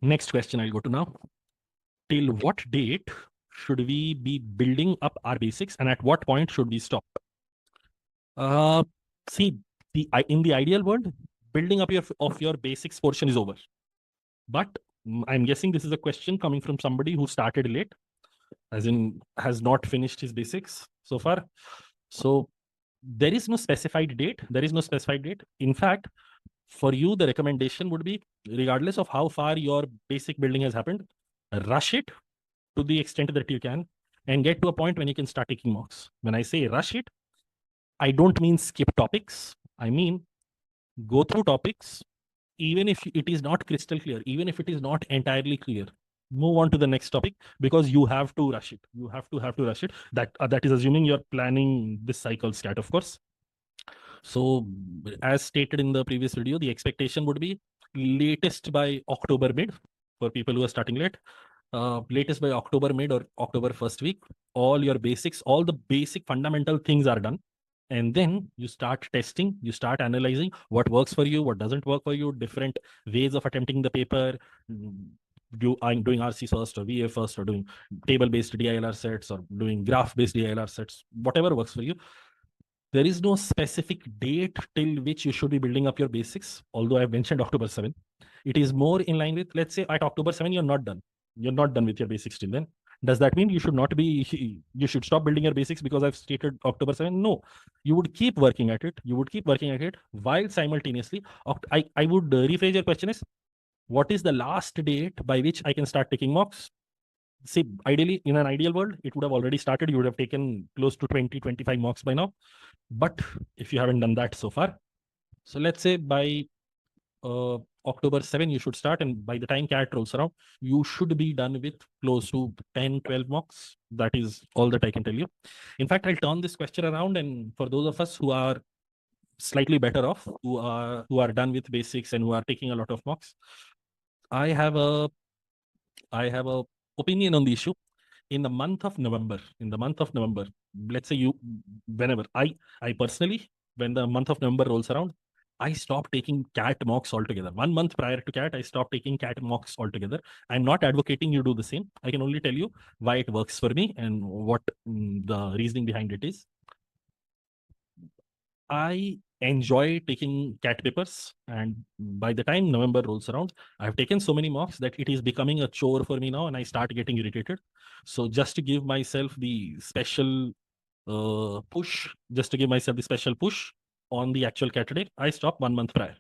Next question I'll go to now. Till what date should we be building up our basics, and at what point should we stop? See, in the ideal world, building up your basics portion is over. But I'm guessing this is a question coming from somebody who started late, as in has not finished his basics so far. So there is no specified date. There is no specified date. In fact, for you, the recommendation would be, regardless of how far your basic building has happened, rush it to the extent that you can and get to a point when you can start taking mocks. When I say rush it, I don't mean skip topics. I mean go through topics, even if it is not crystal clear, even if it is not entirely clear. Move on to the next topic, because you have to rush it. You have to rush it. That is assuming you're planning this cycle stat, of course. So as stated in the previous video, the expectation would be latest by October mid for people who are starting late. Latest by October mid or October first week, all your basics, all the basic fundamental things are done. And then you start testing, you start analyzing what works for you, what doesn't work for you, different ways of attempting the paper. I'm doing RC first or VA first, or doing table-based DILR sets, or doing graph-based DILR sets, whatever works for you. There is no specific date till which you should be building up your basics, although I've mentioned October 7. It is more in line with, let's say at October 7, you're not done. You're not done with your basics till then. Does that mean you should not be, you should stop building your basics because I've stated October 7? No, you would keep working at it. You would keep working at it while simultaneously, I would rephrase your question is, what is the last date by which I can start taking mocks? See, ideally, in an ideal world, it would have already started. You would have taken close to 20, 25 mocks by now. But if you haven't done that so far, so let's say by October 7, you should start. And by the time CAT rolls around, you should be done with close to 10, 12 mocks. That is all that I can tell you. In fact, I'll turn this question around. And for those of us who are slightly better off, who are done with basics and who are taking a lot of mocks, I have a opinion on the issue. In the month of November, let's say whenever I personally, when the month of November rolls around, I stop taking CAT mocks altogether. 1 month prior to CAT, I stopped taking CAT mocks altogether. I'm not advocating you do the same. I can only tell you why it works for me and what the reasoning behind it is. I enjoy taking CAT papers, and by the time November rolls around, I've taken so many mocks that it is becoming a chore for me now, and I start getting irritated. So just to give myself the special push, on the actual CAT date, I stop 1 month prior.